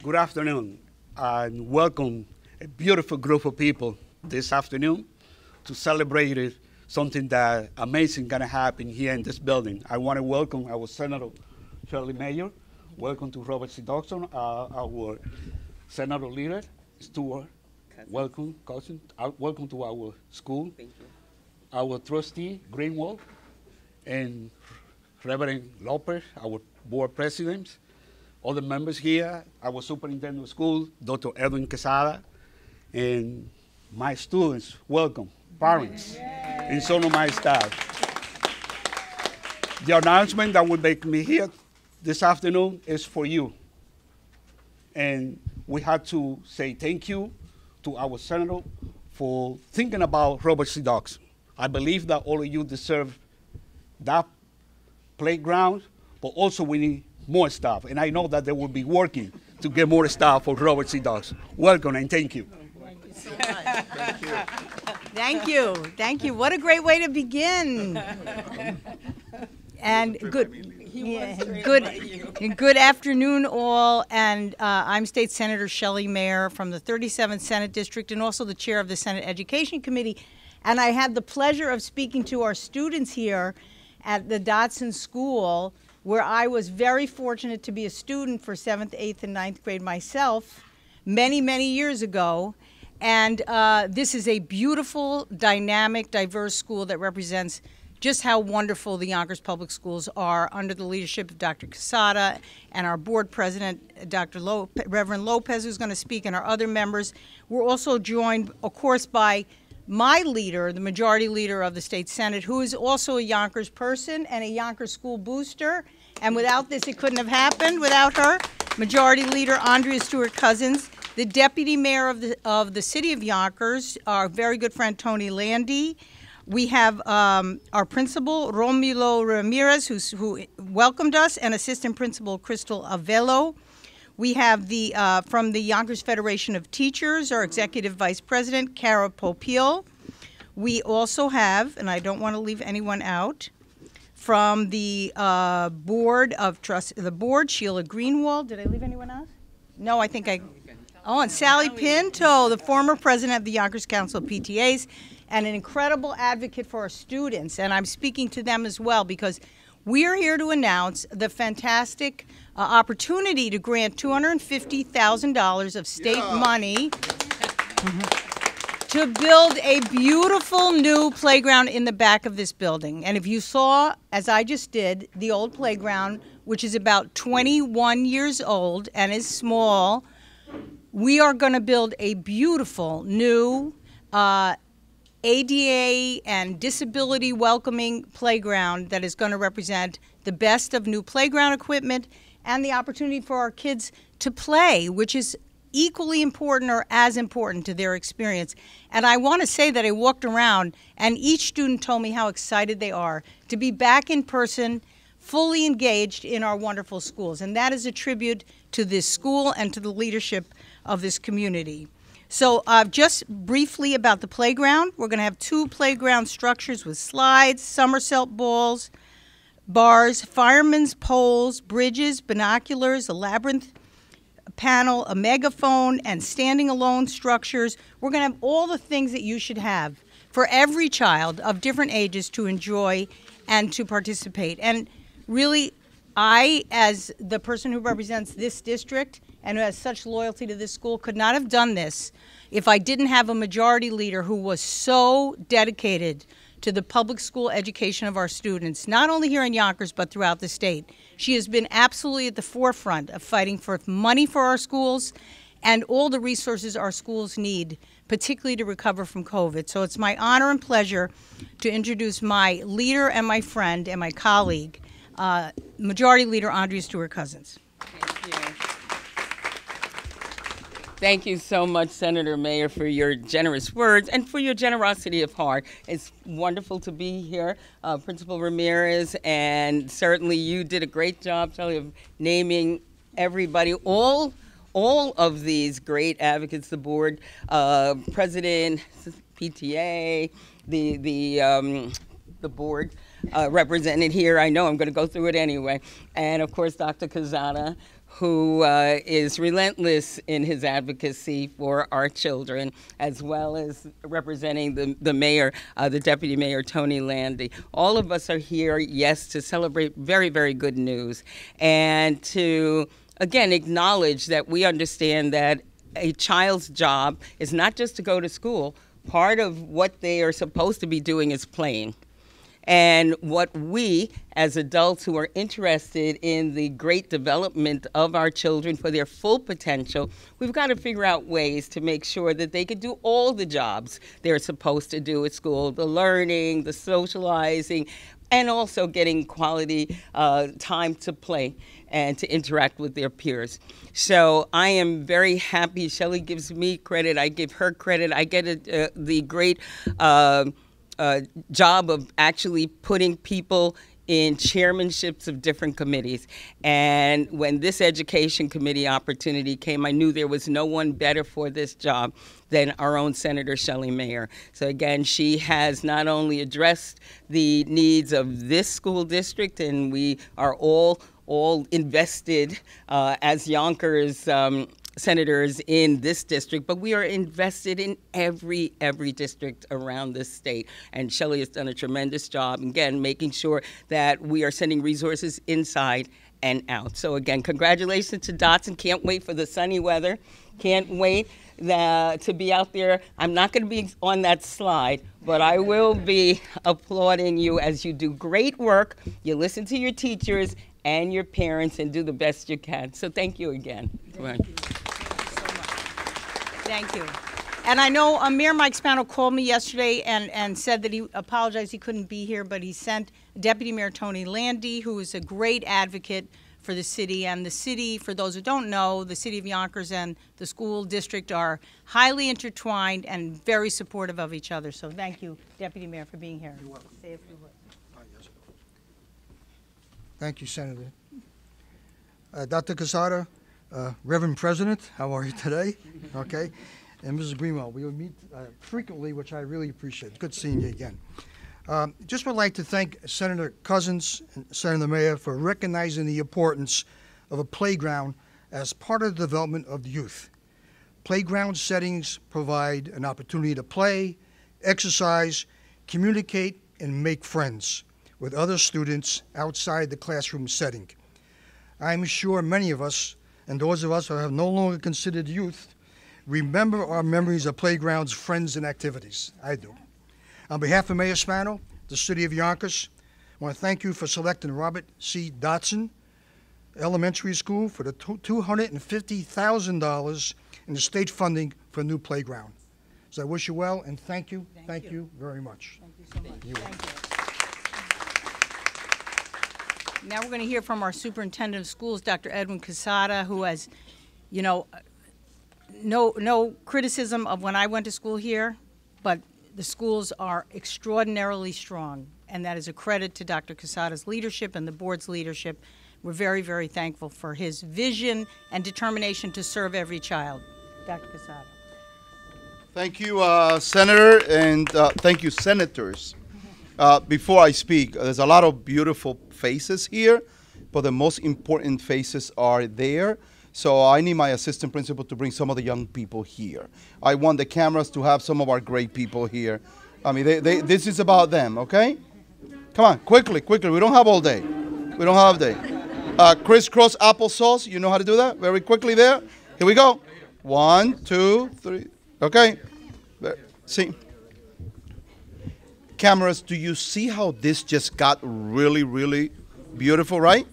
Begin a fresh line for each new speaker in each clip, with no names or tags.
Good afternoon, and welcome a beautiful group of people this afternoon to celebrate something that amazing gonna happen here in this building. I want to welcome our Senator Shirley Mayer. Welcome to Robert C. Dodson, our Senator leader, Stewart. Welcome, cousin. Welcome to our school.
Thank you.
Our trustee, Greenwald, and Reverend Lopez, our board president, all the members here, our superintendent of school, Dr. Edwin Quesada, and my students, welcome, parents, and some of my staff. The announcement that will make me here this afternoon is for you. And we have to say thank you to our senator for thinking about Robert C. Dodson. I believe that all of you deserve that playground, but also we need more staff. And I know that they will be working to get more staff for Robert C. Dodson. Welcome and thank you.
Thank you so much. Thank you.
Thank you. Thank you. What a great way to begin. And good afternoon, all. And I'm State Senator Shelley Mayer from the 37th Senate District and also the chair of the Senate Education Committee. And I had the pleasure of speaking to our students here at the Dodson School, where I was very fortunate to be a student for 7th, 8th, and 9th grade myself many, many years ago. And this is a beautiful, dynamic, diverse school that represents just how wonderful the Yonkers Public Schools are under the leadership of Dr. Quesada and our board president, Reverend Lopez, who's going to speak, and our other members. We're also joined, of course, by my leader, the majority leader of the state senate, who is also a Yonkers person and a Yonkers school booster. And without this, it couldn't have happened without her. Majority leader Andrea Stewart-Cousins, the deputy mayor of the city of Yonkers, our very good friend Tony Landy. We have our principal, Romulo Ramirez, who welcomed us, and assistant principal Crystal Avello. We have from the Yonkers Federation of Teachers, our executive vice president, Cara Popiel. We also have, and I don't want to leave anyone out, from the board of trust, the board, Sheila Greenwald. Did I leave anyone out? No, I think I. Oh, and Sally Pinto, the former president of the Yonkers Council of PTAs, and an incredible advocate for our students. And I'm speaking to them as well because we are here to announce the fantastic opportunity to grant $250,000 of state money to build a beautiful new playground in the back of this building. And if you saw, as I just did, the old playground, which is about 21 years old and is small, we are going to build a beautiful new ADA and disability welcoming playground that is going to represent the best of new playground equipment and the opportunity for our kids to play, which is equally important or as important to their experience. And I want to say that I walked around and each student told me how excited they are to be back in person, fully engaged in our wonderful schools. And that is a tribute to this school and to the leadership of this community. So just briefly about the playground, we're going to have 2 playground structures with slides, somersault balls, bars, firemen's poles, bridges, binoculars, a labyrinth panel, a megaphone, and standing alone structures. We're going to have all the things that you should have for every child of different ages to enjoy and to participate. And really, I, as the person who represents this district and who has such loyalty to this school, could not have done this if I didn't have a majority leader who was so dedicated to the public school education of our students, not only here in Yonkers, but throughout the state. She has been absolutely at the forefront of fighting for money for our schools and all the resources our schools need, particularly to recover from COVID. So it's my honor and pleasure to introduce my leader and my friend and my colleague, Majority Leader Andrea Stewart-Cousins.
Thank you. Thank you so much, Senator Mayer, for your generous words and for your generosity of heart. It's wonderful to be here, Principal Ramirez, and certainly you did a great job, Shelley, of naming everybody, all of these great advocates, the board, president, PTA, the board represented here. I know I'm going to go through it anyway. And of course, Dr. Quesada, who is relentless in his advocacy for our children, as well as representing the mayor, the deputy mayor, Tony Landy. All of us are here, yes, to celebrate very, very good news and to, again, acknowledge that we understand that a child's job is not just to go to school. Part of what they are supposed to be doing is playing. And what we, as adults who are interested in the great development of our children for their full potential, we've got to figure out ways to make sure that they can do all the jobs they're supposed to do at school, the learning, the socializing, and also getting quality time to play and to interact with their peers. So I am very happy. Shelley gives me credit. I give her credit. I get the great job of actually putting people in chairmanships of different committees. And when this education committee opportunity came, I knew there was no one better for this job than our own Senator Shelley Mayer. So again, she has not only addressed the needs of this school district, and we are all invested as Yonkers senators in this district, but we are invested in every district around this state. And Shelley has done a tremendous job, again, making sure that we are sending resources inside and out. So again, congratulations to Dodson. Can't wait for the sunny weather. Can't wait to be out there. I'm not going to be on that slide, but I will be applauding you as you do great work. You listen to your teachers and your parents and do the best you can. So thank you again.
Thank you. And I know Mayor Mike Spano called me yesterday and said that he apologized he couldn't be here, but he sent Deputy Mayor Tony Landy, who is a great advocate for the city. And the city, for those who don't know, the city of Yonkers and the school district are highly intertwined and very supportive of each other. So thank you, Deputy Mayor, for being here.
You're welcome.
Say a few words.
Thank you, Senator. Dr. Quesada, Reverend President, how are you today? Okay. And Mrs. Greenwell, we will meet frequently, which I really appreciate. Good seeing you again. Just would like to thank Senator Cousins and Senator Mayer for recognizing the importance of a playground as part of the development of the youth. Playground settings provide an opportunity to play, exercise, communicate, and make friends with other students outside the classroom setting. I'm sure many of us, and those of us who have no longer considered youth, remember our memories of playgrounds, friends, and activities. I do. On behalf of Mayor Spano, the city of Yonkers, I want to thank you for selecting Robert C. Dodson Elementary School for the $250,000 in the state funding for a new playground. So I wish you well, and thank you. Thank you very much.
Thank you so much. Thank you. Now we're going to hear from our superintendent of schools, Dr. Edwin Quesada, who has, you know, no criticism of when I went to school here, but the schools are extraordinarily strong, and that is a credit to Dr. Quesada's leadership and the board's leadership. We're very, very thankful for his vision and determination to serve every child. Dr. Quesada.
Thank you, Senator, and thank you, senators. Before I speak, there's a lot of beautiful faces here, but the most important faces are there. So I need my assistant principal to bring some of the young people here. I want the cameras to have some of our great people here. I mean, this is about them, okay? Come on, quickly. We don't have all day. We don't have day. Crisscross applesauce, you know how to do that? Very quickly there. Here we go. 1, 2, 3. Okay. See. Cameras, do you see how this just got really, really beautiful, right?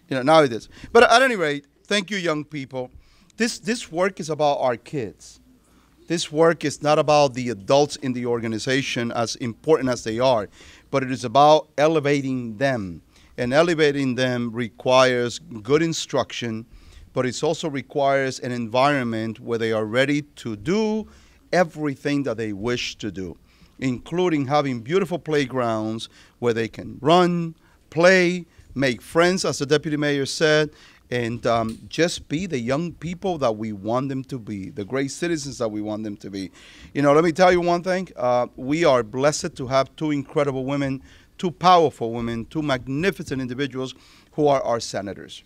You know, now it is. But at any rate, thank you, young people. This work is about our kids. This work is not about the adults in the organization, as important as they are, but it is about elevating them. And elevating them requires good instruction, but it also requires an environment where they are ready to do everything that they wish to do, including having beautiful playgrounds where they can run, play, make friends, as the deputy mayor said, and just be the young people that we want them to be, the great citizens that we want them to be. You know, let me tell you one thing. We are blessed to have two incredible women, two powerful women, two magnificent individuals who are our senators.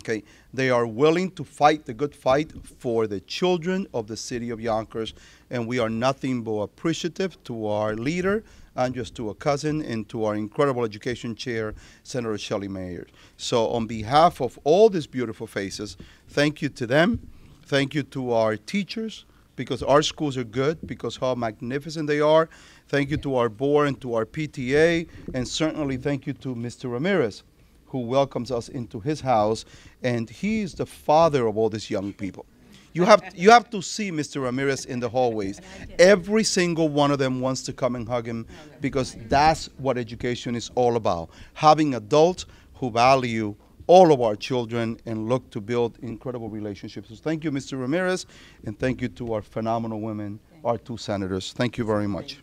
Okay, they are willing to fight the good fight for the children of the city of Yonkers, and we are nothing but appreciative to our leader, Andrea Stewart-Cousins, and to our incredible education chair, Senator Shelley Mayer. So on behalf of all these beautiful faces, thank you to them. Thank you to our teachers, because our schools are good, because how magnificent they are. Thank you to our board and to our PTA, and certainly thank you to Mr. Ramirez, who welcomes us into his house, and he is the father of all these young people. You have to see Mr. Ramirez in the hallways. Every single one of them wants to come and hug him, because that's what education is all about. Having adults who value all of our children and look to build incredible relationships. So thank you, Mr. Ramirez, and thank you to our phenomenal women, our two senators. Thank you very much.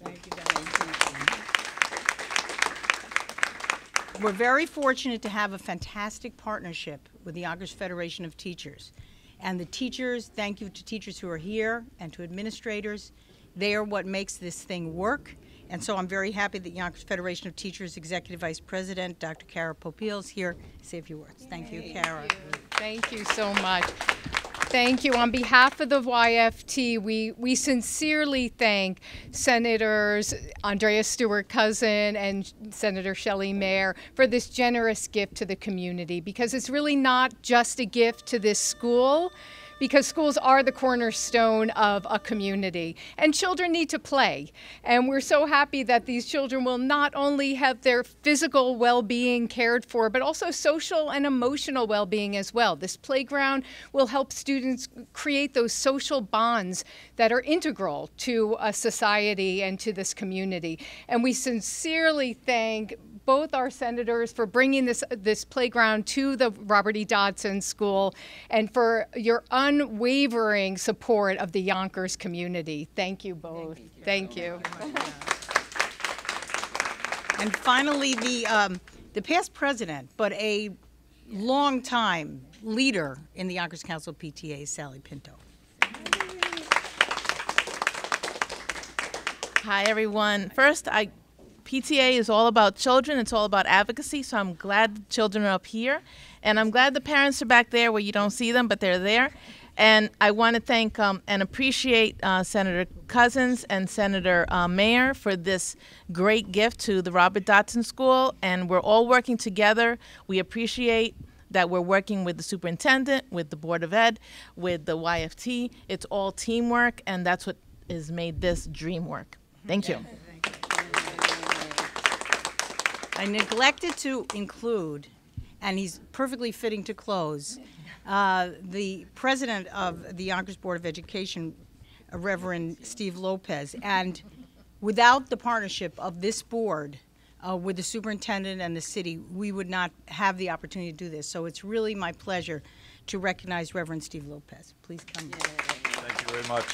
We're very fortunate to have a fantastic partnership with the Yonkers Federation of Teachers. And the teachers, thank you to teachers who are here and to administrators. They are what makes this thing work. And so I'm very happy that Yonkers Federation of Teachers Executive Vice President, Dr. Kara Popiel, is here to say a few words. Thank you, Kara.
Thank you so much. Thank you. On behalf of the YFT, we sincerely thank Senators Andrea Stewart-Cousins and Senator Shelley Mayer for this generous gift to the community, because it's really not just a gift to this school, because schools are the cornerstone of a community, and children need to play. And we're so happy that these children will not only have their physical well-being cared for, but also social and emotional well-being as well. This playground will help students create those social bonds that are integral to a society and to this community. And we sincerely thank both our senators for bringing this playground to the Robert E. Dodson School, and for your unwavering support of the Yonkers community. Thank you both. Thank you.
And finally, the past president, but a long-time leader in the Yonkers Council PTA, Sally Pinto.
Hi, everyone. First, PTA is all about children. It's all about advocacy, so I'm glad the children are up here. And I'm glad the parents are back there where you don't see them, but they're there. And I want to thank and appreciate Senator Cousins and Senator Mayer for this great gift to the Robert Dodson School. And we're all working together. We appreciate that we're working with the superintendent, with the Board of Ed, with the YFT. It's all teamwork, and that's what has made this dream work. Thank you.
I neglected to include, and he's perfectly fitting to close, the president of the Yonkers Board of Education, Reverend Steve Lopez. And without the partnership of this board with the superintendent and the city, we would not have the opportunity to do this. So it's really my pleasure to recognize Reverend Steve Lopez. Please come.
Thank you very much.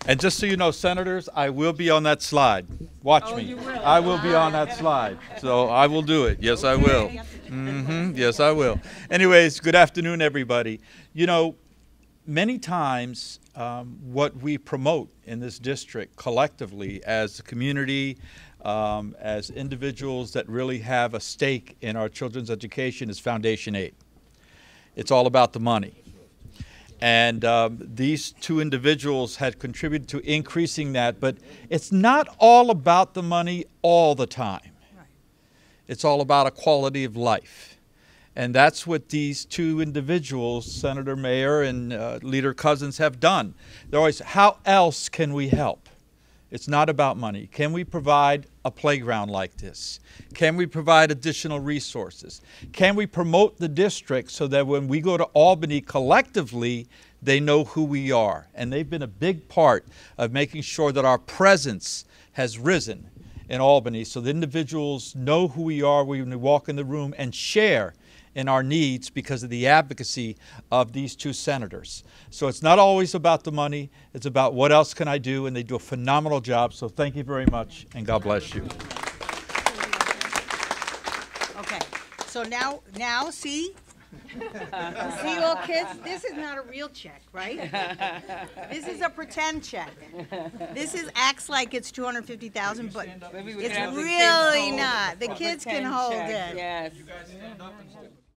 And just so you know, senators, I will be on that slide. Watch me. I will be on that slide. So I will do it. Yes, I will. Yes, I will. Anyways, good afternoon, everybody. You know, many times what we promote in this district collectively as a community, as individuals that really have a stake in our children's education is Foundation Aid. It's all about the money. And these two individuals had contributed to increasing that, but it's not all about the money all the time. Right. It's all about a quality of life. And that's what these two individuals, Senator Mayer and Leader Cousins, have done. They're always, how else can we help? It's not about money. Can we provide a playground like this? Can we provide additional resources? Can we promote the district so that when we go to Albany collectively, they know who we are? And they've been a big part of making sure that our presence has risen in Albany so the individuals know who we are when we walk in the room and share in our needs because of the advocacy of these two senators. So it's not always about the money, it's about what else can I do, and they do a phenomenal job. So thank you very much, and God bless you.
Okay, so now see? See, all kids, this is not a real check, right? This is a pretend check. This acts like it's $250,000, but it's really not. The kids can hold it.
Yes.
You guys stand up and